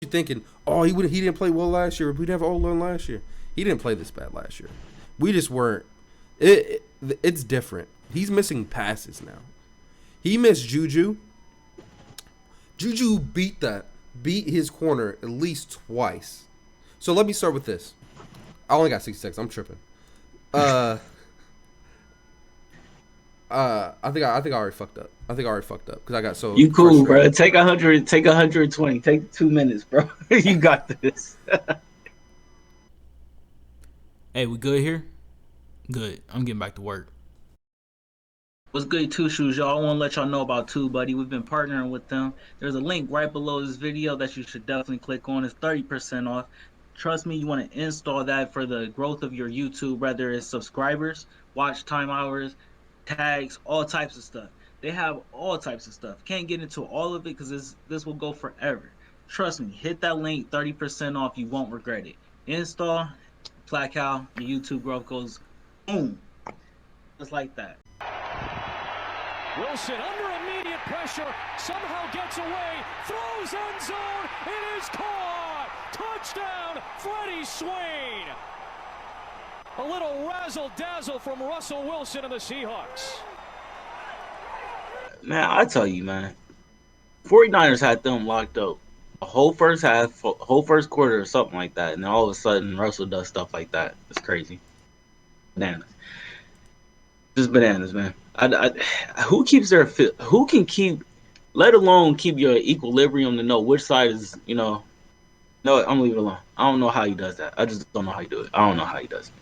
You're thinking, oh, he didn't play well last year. We'd have O-line last year. He didn't play this bad last year. We just weren't. It's different. He's missing passes now. He missed Juju. Juju beat his corner at least twice. So let me start with this. I only got 60 seconds. I'm tripping. Uh, I think I already fucked up. I think I already fucked up because I got so You cool, bro. frustrated. Take 100. Take 120. Take 2 minutes, bro. You got this. Hey, we good here? Good. I'm getting back to work. What's good, Two Shoes, y'all? I want to let y'all know about Two Buddy. We've been partnering with them. There's a link right below this video that you should definitely click on. It's 30% off. Trust me, you want to install that for the growth of your YouTube, whether it's subscribers, watch time hours, tags, all types of stuff. They have all types of stuff. Can't get into all of it because this will go forever. Trust me, hit that link, 30% off. You won't regret it. Install, Placow, your YouTube growth goes boom, just like that. Wilson under immediate pressure, somehow gets away, throws end zone, it is caught! Touchdown, Freddie Swain! A little razzle-dazzle from Russell Wilson and the Seahawks. Man, I tell you, man, 49ers had them locked up the whole first half, whole first quarter, or something like that, and then all of a sudden Russell does stuff like that. It's crazy. Bananas. Just bananas, man. Who keeps their who can keep, let alone keep your equilibrium to know which side is, no, I'm gonna leave it alone. I don't know how he does that. I just don't know how he do it. I don't know how he does it.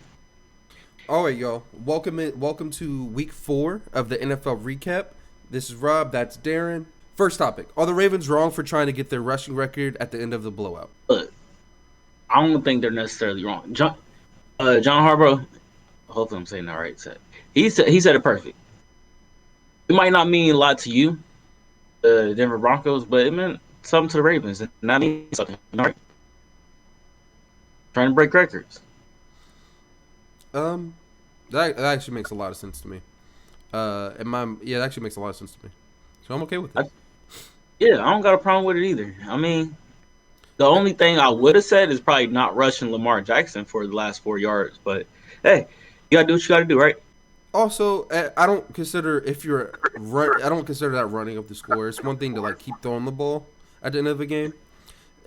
All right, y'all. Welcome to week 4 of the NFL recap. This is Rob. That's Darren. First topic: are the Ravens wrong for trying to get their rushing record at the end of the blowout? But I don't think they're necessarily wrong. John Harbaugh, hopefully I'm saying that right. He said it perfect. It might not mean a lot to you, the Denver Broncos, but it meant something to the Ravens, and that means something. Right? Trying to break records. Um, that actually makes a lot of sense to me. That actually makes a lot of sense to me. So I'm okay with it. Yeah, I don't got a problem with it either. I mean, the only thing I would have said is probably not rushing Lamar Jackson for the last 4 yards. But hey, you gotta do what you gotta do, right? Also, I don't consider I don't consider that running up the score. It's one thing to like keep throwing the ball at the end of the game.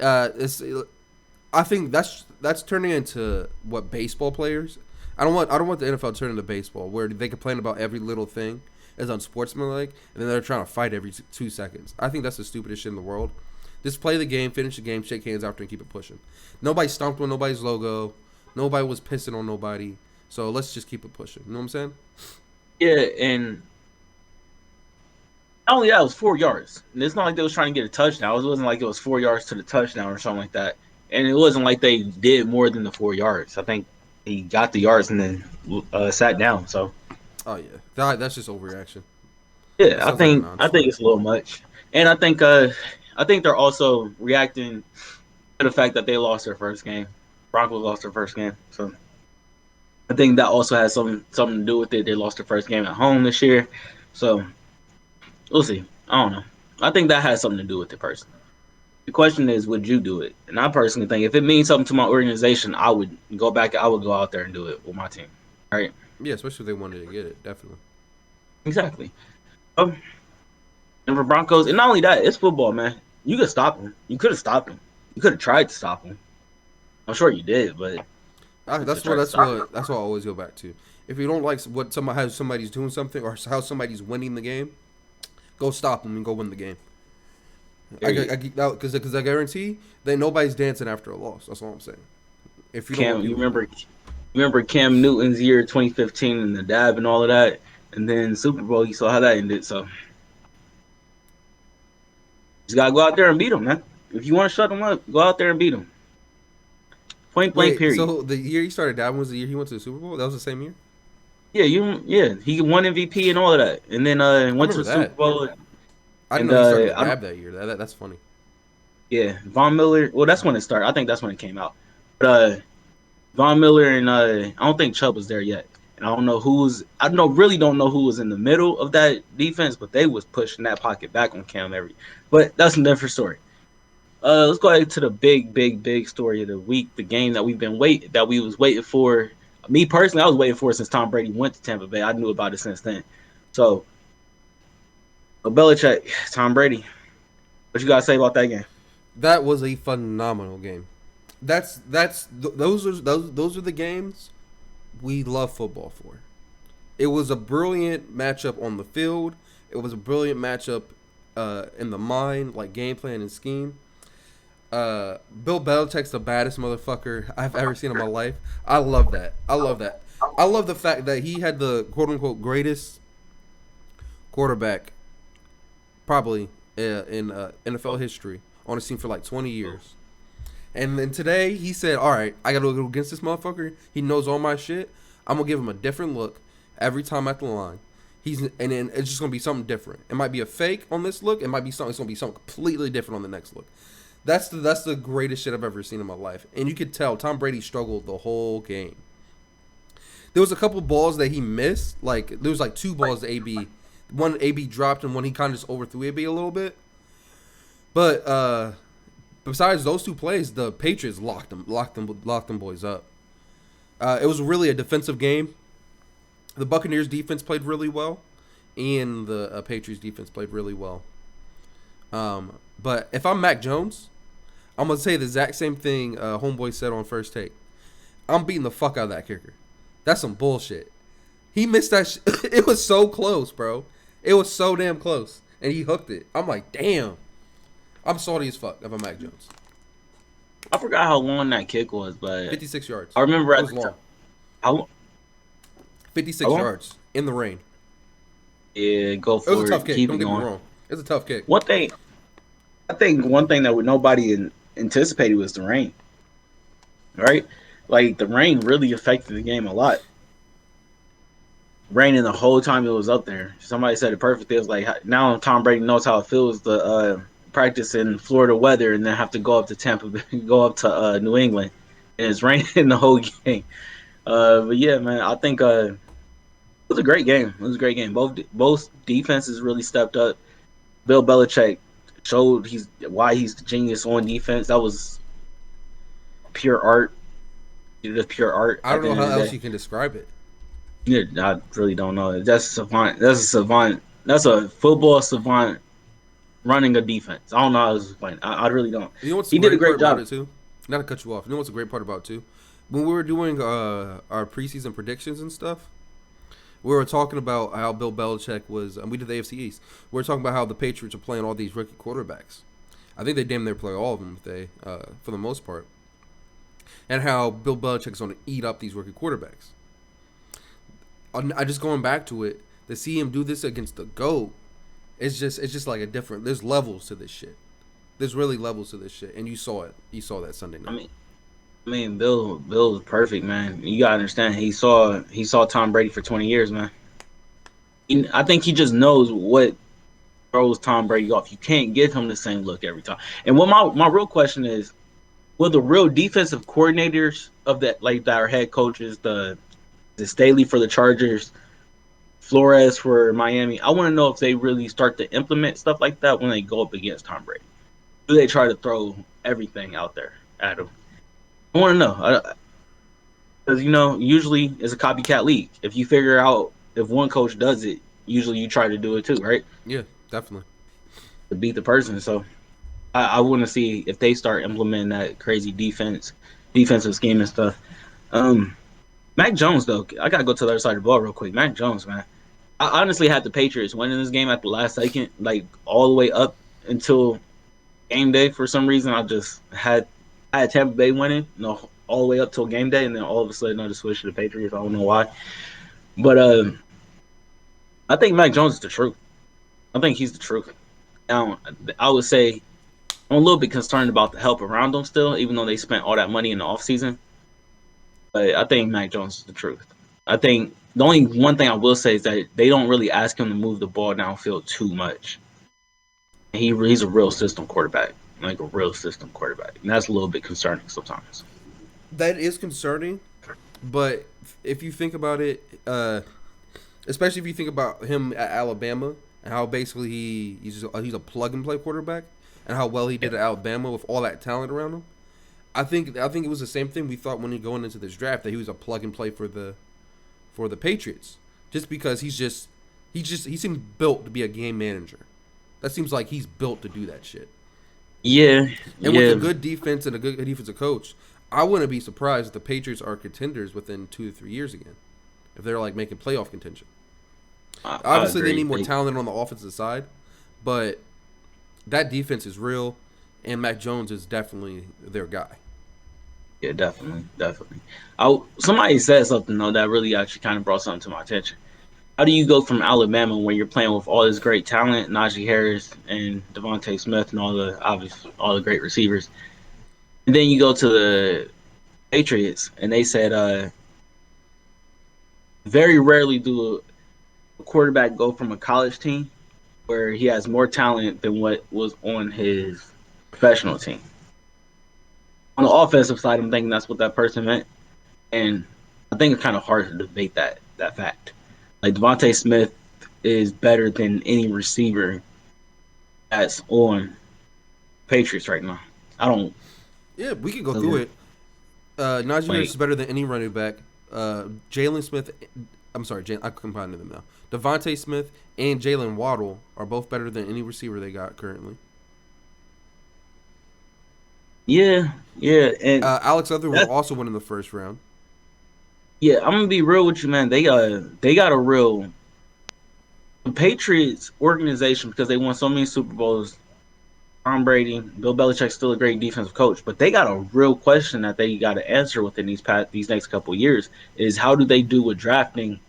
I think that's turning into what baseball players. I don't want the NFL to turn into baseball where they complain about every little thing as unsportsmanlike, and then they're trying to fight every 2 seconds. I think that's the stupidest shit in the world. Just play the game, finish the game, shake hands after, and keep it pushing. Nobody stomped on nobody's logo. Nobody was pissing on nobody. So let's just keep it pushing. You know what I'm saying? Yeah, and not only that, it was 4 yards. And it's not like they was trying to get a touchdown. It wasn't like it was 4 yards to the touchdown or something like that. And it wasn't like they did more than the 4 yards. I think he got the yards and then sat down. So Oh yeah, that's just overreaction. That yeah, I sounds like a think I think non-story. it's a little much. And I think they're also reacting to the fact that they lost their first game. Broncos lost their first game. So I think that also has something to do with it. They lost their first game at home this year. So we'll see. I don't know. I think that has something to do with it personally. The question is, would you do it? And I personally think if it means something to my organization, I would go back. I would go out there and do it with my team. All right. Yeah, especially if they wanted to get it, definitely. Exactly. Um, and for Broncos, and not only that, it's football, man. You could stop them. You could have stopped them. You could have tried to stop them. I'm sure you did, but you could have That's what tried to that's stop them. what that's what I always go back to. If you don't like how somebody's doing something or how somebody's winning the game, go stop them and go win the game. Because I guarantee that nobody's dancing after a loss. That's all I'm saying. If you don't want Cam, you people, remember Cam Newton's year 2015 and the dab and all of that, and then Super Bowl. You saw how that ended. So just gotta go out there and beat them, man. If you want to shut them up, go out there and beat them. Point blank. wait. Period. So the year he started dabbing was the year he went to the Super Bowl. That was the same year. Yeah, he won MVP and all of that, and then I went to remember the Super that. Bowl. I didn't And know he started to I don't, dab that year. That's funny. yeah, Von Miller. Well, that's when it started. I think that's when it came out. But Von Miller and I don't think Chubb was there yet. And really don't know who was in the middle of that defense, but they was pushing that pocket back on Cam every. But that's a different story. Let's go ahead to the big story of the week. The game that we was waiting for. Me personally, I was waiting for it since Tom Brady went to Tampa Bay. I knew about it since then. So, Belichick, Tom Brady. What you gotta say about that game? That was a phenomenal game. Those are the games we love football for. It was a brilliant matchup on the field. It was a brilliant matchup in the mind, like game plan and scheme. Bill Belichick's the baddest motherfucker I've ever seen in my life. I love that. I love the fact that he had the quote unquote greatest quarterback probably in NFL history on his team for like 20 years. And then today he said, "All right, I got to go against this motherfucker. He knows all my shit. I'm gonna give him a different look every time at the line. And then it's just gonna be something different. It might be a fake on this look. It might be something. It's gonna be something completely different on the next look. That's the greatest shit I've ever seen in my life. And you could tell Tom Brady struggled the whole game. There was a couple balls that he missed. Like there was like two balls to AB. One AB dropped and one he kind of just overthrew AB a little bit. But besides those two plays, the Patriots locked them boys up. It was really a defensive game. The Buccaneers defense played really well, and the Patriots defense played really well. But if I'm Mac Jones, I'm gonna say the exact same thing Homeboy said on First Take. I'm beating the fuck out of that kicker. That's some bullshit. He missed that. It was so close, bro. It was so damn close, and he hooked it. I'm like, damn. I'm salty as fuck if I'm Mac Jones. I forgot how long that kick was, but 56 yards. I remember it was long. How 56 yards in the rain. Yeah, go for it. It was a tough kick. Keep Don't it get going. me wrong. It was a tough kick. I think one thing that nobody anticipated was the rain. Right? Like the rain really affected the game a lot. Raining the whole time it was up there. Somebody said it perfectly. It was like now Tom Brady knows how it feels to practice in Florida weather and then have to go up to Tampa, go up to New England, and it's raining the whole game. But yeah, man, I think it was a great game. It was a great game. Both defenses really stepped up. Bill Belichick showed why he's the genius on defense. That was pure art. Just pure art. I don't know how else you can describe it. Yeah, I really don't know. That's savant. That's a savant. That's a football savant running a defense. I don't know how to explain it. I really don't. You know what's he did a great job. About it too? Not to cut you off. You know what's a great part about it too? When we were doing our preseason predictions and stuff, we were talking about how Bill Belichick was, and we did the AFC East. We were talking about how the Patriots are playing all these rookie quarterbacks. I think they damn near play all of them, for the most part. And how Bill Belichick's going to eat up these rookie quarterbacks. I just going back to it, to see him do this against the GOAT, it's just like a different. There's levels to this shit. There's really levels to this shit, and you saw it. You saw that Sunday night. I mean, Bill was perfect, man. You gotta understand. He saw Tom Brady for 20 years, man. I think he just knows what throws Tom Brady off. You can't give him the same look every time. And what my real question is, will the real defensive coordinators of that, like our head coaches, the Staley for the Chargers, Flores for Miami, I want to know if they really start to implement stuff like that when they go up against Tom Brady. Do they try to throw everything out there at him? I want to know. Because, usually it's a copycat league. If you figure out if one coach does it, usually you try to do it too, right? Yeah, definitely. To beat the person. So I want to see if they start implementing that crazy defensive scheme and stuff. Mac Jones, though, I got to go to the other side of the ball real quick. Mac Jones, man. I honestly had the Patriots winning this game at the last second, like all the way up until game day. For some reason, I just had Tampa Bay winning, all the way up till game day, and then all of a sudden I just switched to the Patriots. I don't know why. But I think Mac Jones is the truth. I think he's the truth. Now, I would say I'm a little bit concerned about the help around him still, even though they spent all that money in the offseason. But I think Mac Jones is the truth. I think the only one thing I will say is that they don't really ask him to move the ball downfield too much. He's a real system quarterback, like a real system quarterback. And that's a little bit concerning sometimes. That is concerning, but if you think about it, especially if you think about him at Alabama and how basically he's a plug-and-play quarterback, and how well he did at Alabama with all that talent around him. I think it was the same thing we thought when he going into this draft, that he was a plug and play for the Patriots, just because he seems built to be a game manager. That seems like he's built to do that shit. Yeah, and with a good defense and a good defensive coach, I wouldn't be surprised if the Patriots are contenders within 2 to 3 years again, if they're like making playoff contention. Obviously, they need more talent on the offensive side, but that defense is real, and Mac Jones is definitely their guy. Yeah, definitely. Somebody said something though that really actually kind of brought something to my attention. How do you go from Alabama when you're playing with all this great talent, Najee Harris and Devontae Smith and all the great receivers, and then you go to the Patriots and they said very rarely do a quarterback go from a college team where he has more talent than what was on his professional team. On the offensive side, I'm thinking that's what that person meant, and I think it's kind of hard to debate that fact. Like, Devontae Smith is better than any receiver that's on Patriots right now. Yeah, we can go through it. Najee Harris is better than any running back. Jalen Smith, I'm sorry, I'm combining them now. Devontae Smith and Jalen Waddle are both better than any receiver they got currently. Yeah, and Alex Other will also win in the first round. Yeah, I'm gonna be real with you, man. They got a real Patriots organization because they won so many Super Bowls. Tom Brady, Bill Belichick's still a great defensive coach, but they got a real question that they got to answer within these next couple of years: is how do they do with drafting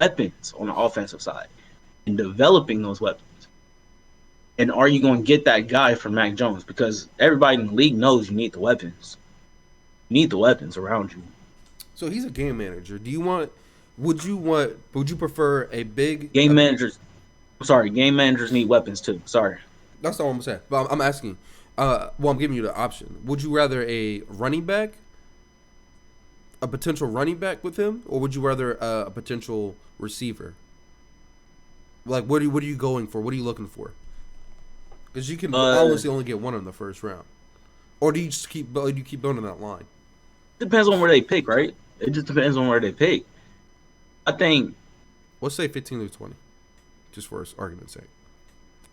weapons on the offensive side and developing those weapons? And are you going to get that guy from Mac Jones? Because everybody in the league knows you need the weapons. You need the weapons around you. So he's a game manager. Would you prefer a big game managers? Sorry, game managers need weapons too. Sorry. That's not what I'm saying. But I'm asking. I'm giving you the option. Would you rather a running back, a potential running back with him, or would you rather a potential receiver? Like, what are you going for? What are you looking for? Because you can honestly only get one in the first round, or do you just keep building that line? Depends on where they pick, right? It just depends on where they pick. I think. Let's say 15 to 20, just for argument's sake.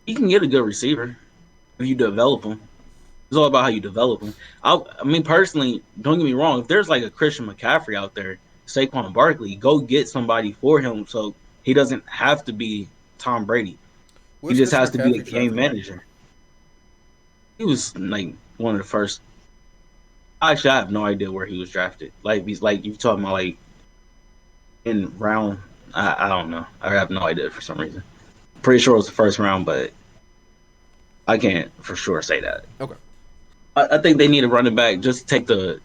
You can get a good receiver if you develop them. It's all about how you develop them. I mean, personally, don't get me wrong. If there's like a Christian McCaffrey out there, Saquon Barkley, go get somebody for him so he doesn't have to be Tom Brady. He just has to be a game manager. He was like one of the first. Actually, I have no idea where he was drafted. Like, he's like you talking about like in round. I don't know. I have no idea for some reason. Pretty sure it was the first round, but I can't for sure say that. Okay. I think they need a running back. Just take the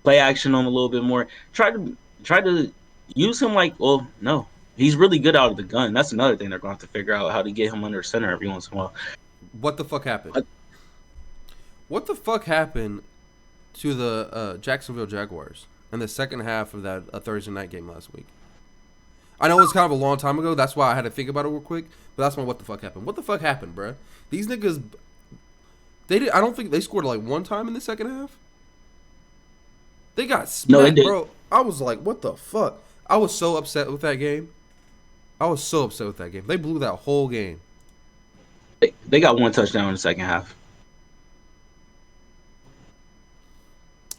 play action on a little bit more. Try to use him like. Well, no, he's really good out of the gun. That's another thing they're going to have to figure out, how to get him under center every once in a while. What the fuck happened? What the fuck happened to the Jacksonville Jaguars in the second half of that Thursday night game last week? I know it was kind of a long time ago. That's why I had to think about it real quick. But that's my what the fuck happened. What the fuck happened, bruh? These niggas, I don't think they scored like one time in the second half. They got smacked, bro. I was like, what the fuck? I was so upset with that game. They blew that whole game. They got one touchdown in the second half.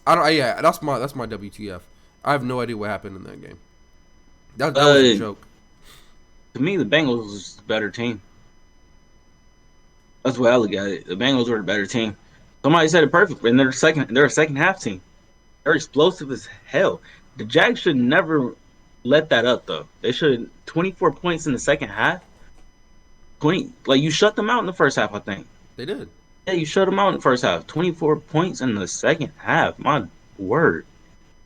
That's my WTF. I have no idea what happened in that game. That was a joke. To me, the Bengals was the better team. That's what I look at it. The Bengals were the better team. Somebody said it perfectly. And they're a second half team. They're explosive as hell. The Jags should never let that up though. They should 24 points in the second half. 20, like, you shut them out in the first half, I think. They did. Yeah, you shut them out in the first half. 24 points in the second half. My word.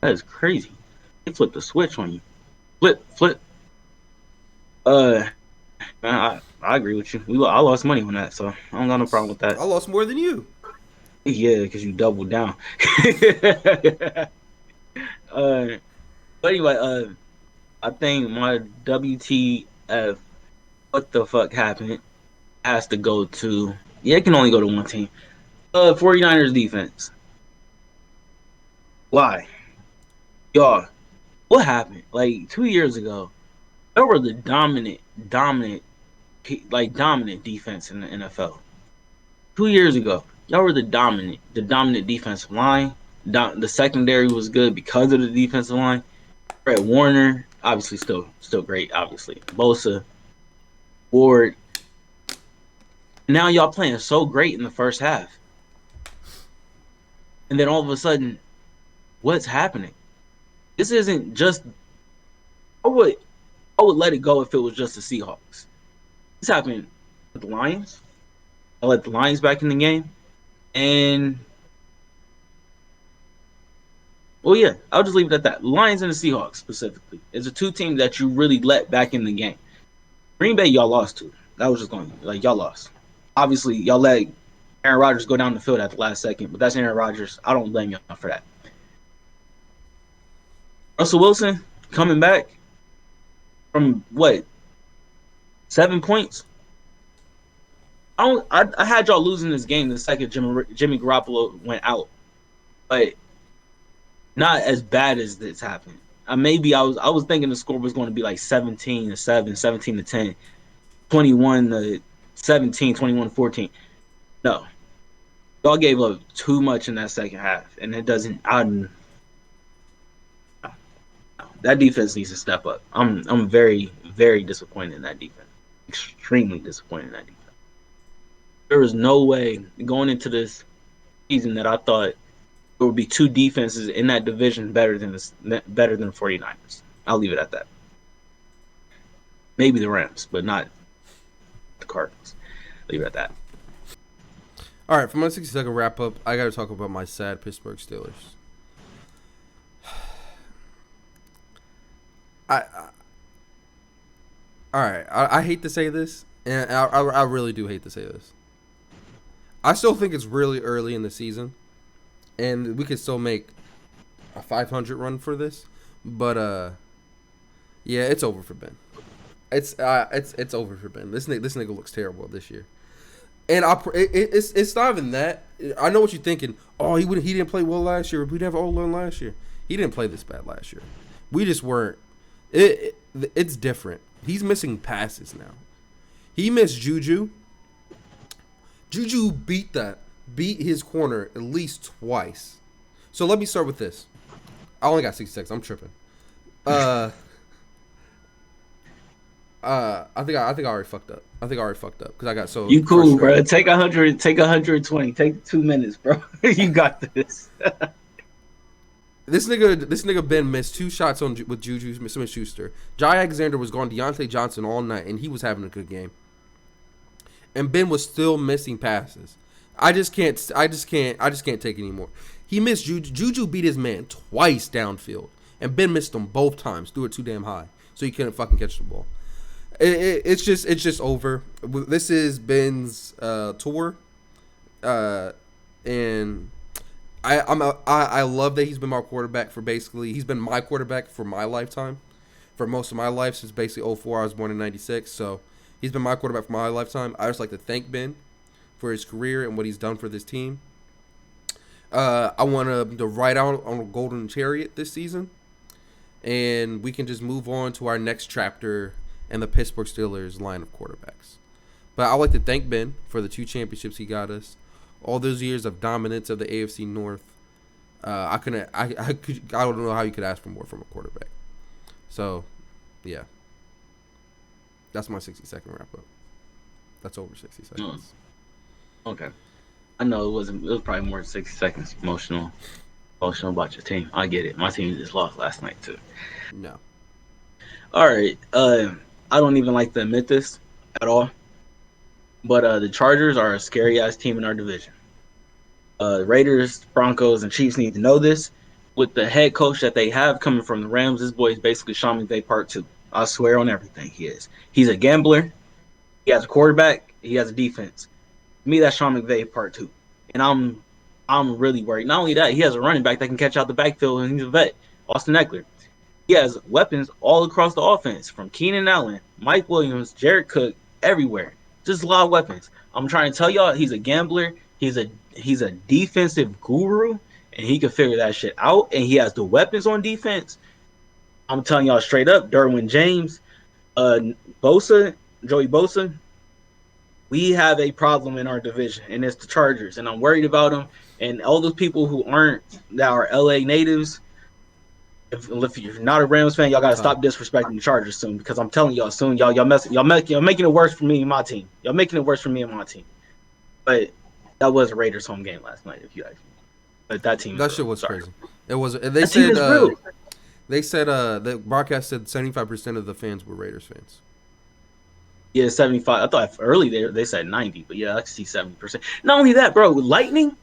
That is crazy. They flipped the switch on you. Flip. Man, I agree with you. I lost money on that, so I don't got no problem with that. I lost more than you. Yeah, because you doubled down. But anyway, I think my WTF, what the fuck happened, has to go to Yeah, it can only go to one team. 49ers defense. Why? Y'all, what happened? Like 2 years ago, they were the dominant defense in the NFL. 2 years ago, y'all were the dominant defensive line. The secondary was good because of the defensive line. Brett Warner, obviously still great, obviously. Bosa, Ward. Now y'all playing so great in the first half. And then all of a sudden, what's happening? This isn't just I would I would let it go if it was just the Seahawks. This happened with the Lions. I let the Lions back in the game. And well, yeah, I'll just leave it at that. Lions and the Seahawks specifically is the two teams that you really let back in the game. Green Bay, y'all lost to. That was just going like y'all lost. Obviously, y'all let Aaron Rodgers go down the field at the last second, but that's Aaron Rodgers. I don't blame y'all for that. Russell Wilson coming back from what 7 points. I had y'all losing this game the second Jimmy Garoppolo went out, but not as bad as this happened. Maybe I was thinking the score was going to be like 17-7, 17-10, 21-17, 21-14. No, y'all gave up too much in that second half, and it doesn't. That defense needs to step up. I'm very very disappointed in that defense. Extremely disappointed in that defense. There was no way going into this season that I thought there would be two defenses in that division better than the 49ers. I'll leave it at that. Maybe the Rams, but not the Cardinals. Leave it at that. All right, for my 60-second wrap up, I got to talk about my sad Pittsburgh Steelers. I hate to say this, and I really do hate to say this. I still think it's really early in the season, and we could still make a 500 run for this. But yeah, it's over for Ben. It's over for Ben. This nigga looks terrible this year, and it's not even that. I know what you're thinking. Oh, he didn't play well last year. We never all learned last year. He didn't play this bad last year. We just weren't. It's different. He's missing passes now. He missed Juju. Juju beat his corner at least twice. So let me start with this. I only got 60 seconds. I'm tripping. I think I already fucked up. Because I got so you cool, frustrated. bro. Take 100. Take 120. Take 2 minutes, bro. You got this. This nigga Ben missed 2 shots with Juju Smith-Schuster. Jai Alexander was gone. Deontay Johnson all night, and he was having a good game. And Ben was still missing passes. I just can't take anymore. He missed Juju. Juju beat his man twice downfield, and Ben missed them both times. Threw it too damn high, so he couldn't fucking catch the ball. It's just over. This is Ben's tour, and I love that he's been my quarterback for he's been my quarterback for my lifetime, for most of my life since basically 2004. I was born in 96, so he's been my quarterback for my lifetime. I just like to thank Ben for his career and what he's done for this team. I want him to ride out on a golden chariot this season, and we can just move on to our next chapter and the Pittsburgh Steelers line of quarterbacks. But I'd like to thank Ben for the 2 championships he got us. All those years of dominance of the AFC North, I don't know how you could ask for more from a quarterback. So, yeah, that's my 60-second wrap up. That's over 60 seconds. Okay, I know it was probably more than 60 seconds. Emotional about your team. I get it. My team just lost last night too. No. All right. I don't even like to admit this at all. But the Chargers are a scary-ass team in our division. Raiders, Broncos, and Chiefs need to know this. With the head coach that they have coming from the Rams, this boy is basically Sean McVay Part 2. I swear on everything he is. He's a gambler. He has a quarterback. He has a defense. To me, that's Sean McVay Part 2. And I'm really worried. Not only that, he has a running back that can catch out the backfield, and he's a vet, Austin Eckler. He has weapons all across the offense, from Keenan Allen, Mike Williams, Jared Cook, everywhere. Just a lot of weapons. I'm trying to tell y'all, he's a gambler. He's a defensive guru, and he can figure that shit out. And he has the weapons on defense. I'm telling y'all straight up, Derwin James, Bosa, Joey Bosa, we have a problem in our division, and it's the Chargers, and I'm worried about them. And all those people who that are LA natives, if you're not a Rams fan, y'all gotta stop disrespecting the Chargers soon, because I'm telling y'all soon, y'all making it worse for me and my team. Y'all making it worse for me and my team. But that was a Raiders home game last night, if you ask me. But that team, that shit was crazy. It was. They that said. team is real. They said the broadcast said 75% of the fans were Raiders fans. Yeah, 75. I thought early they said 90, but yeah, I see 70%. Not only that, bro, lightning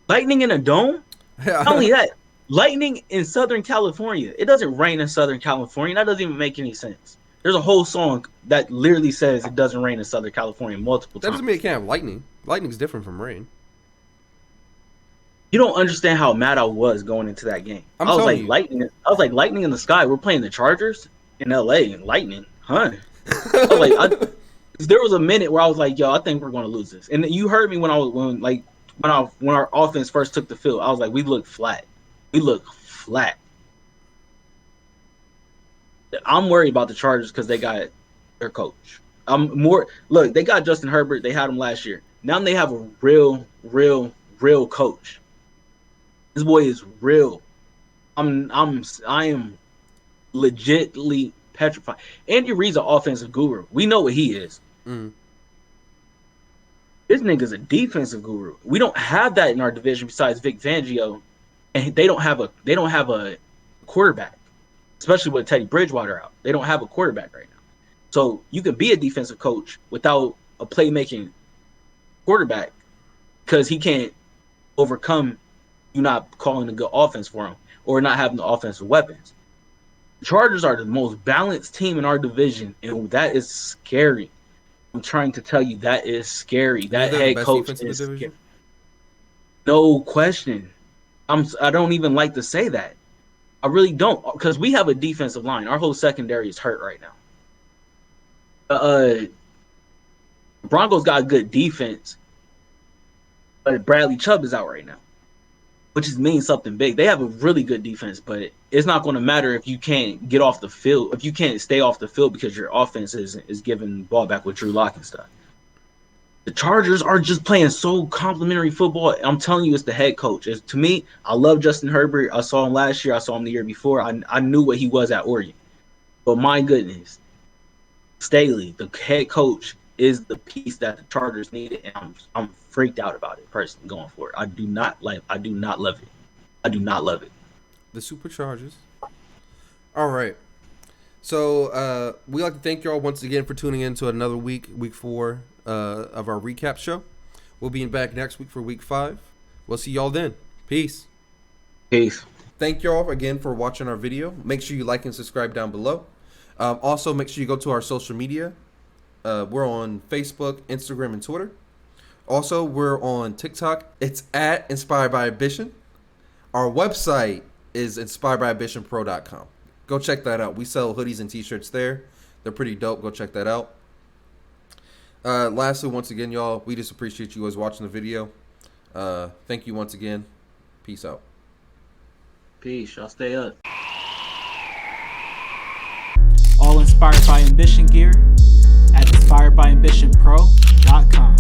in a dome. Not only that, lightning in Southern California. It doesn't rain in Southern California. That doesn't even make any sense. There's a whole song that literally says it doesn't rain in Southern California multiple times. That doesn't mean it can't have lightning. Lightning's different from rain. You don't understand how mad I was going into that game. I was like, lightning in the sky. We're playing the Chargers in LA, and lightning, huh? I was like, there was a minute where I was like, yo, I think we're going to lose this. And you heard me when our offense first took the field. I was like, we look flat. I'm worried about the Chargers because they got their coach. Look, they got Justin Herbert. They had him last year. Now they have a real coach. This boy is real. I am legitimately petrified. Andy Reid's an offensive guru. We know what he is. Mm. This nigga's a defensive guru. We don't have that in our division besides Vic Fangio, and they don't have a quarterback, especially with Teddy Bridgewater out. They don't have a quarterback right now. So you can be a defensive coach without a playmaking quarterback because he can't overcome you not calling a good offense for him or not having the offensive weapons. Chargers are the most balanced team in our division, and that is scary. I'm trying to tell you, that is scary. That head coach is scary. No question. I don't even like to say that. I really don't, because we have a defensive line. Our whole secondary is hurt right now. Broncos got good defense, but Bradley Chubb is out right now, which means something big. They have a really good defense, but it's not going to matter if you can't get off the field, if you can't stay off the field because your offense is giving the ball back with Drew Lock and stuff. The Chargers are just playing so complimentary football. I'm telling you, it's the head coach. To me, I love Justin Herbert. I saw him last year. I saw him the year before. I knew what he was at Oregon. But my goodness, Staley, the head coach, is the piece that the Chargers needed, and I'm freaked out about it personally going forward. I do not love it. I do not love it. The Superchargers. All right. So we like to thank y'all once again for tuning in to another week 4 of our recap show. We'll be back next week for week 5. We'll see y'all then. Peace. Thank y'all again for watching our video. Make sure you like and subscribe down below. Also, make sure you go to our social media. We're on Facebook, Instagram, and Twitter. Also, we're on TikTok. It's at Inspired by Ambition. Our website is inspiredbyambitionpro.com. Go check that out. We sell hoodies and t-shirts there. They're pretty dope. Go check that out. Lastly, once again, y'all, we just appreciate you guys watching the video. Thank you once again. Peace out. Peace. Y'all stay up. All inspired by ambition gear at inspiredbyambitionpro.com.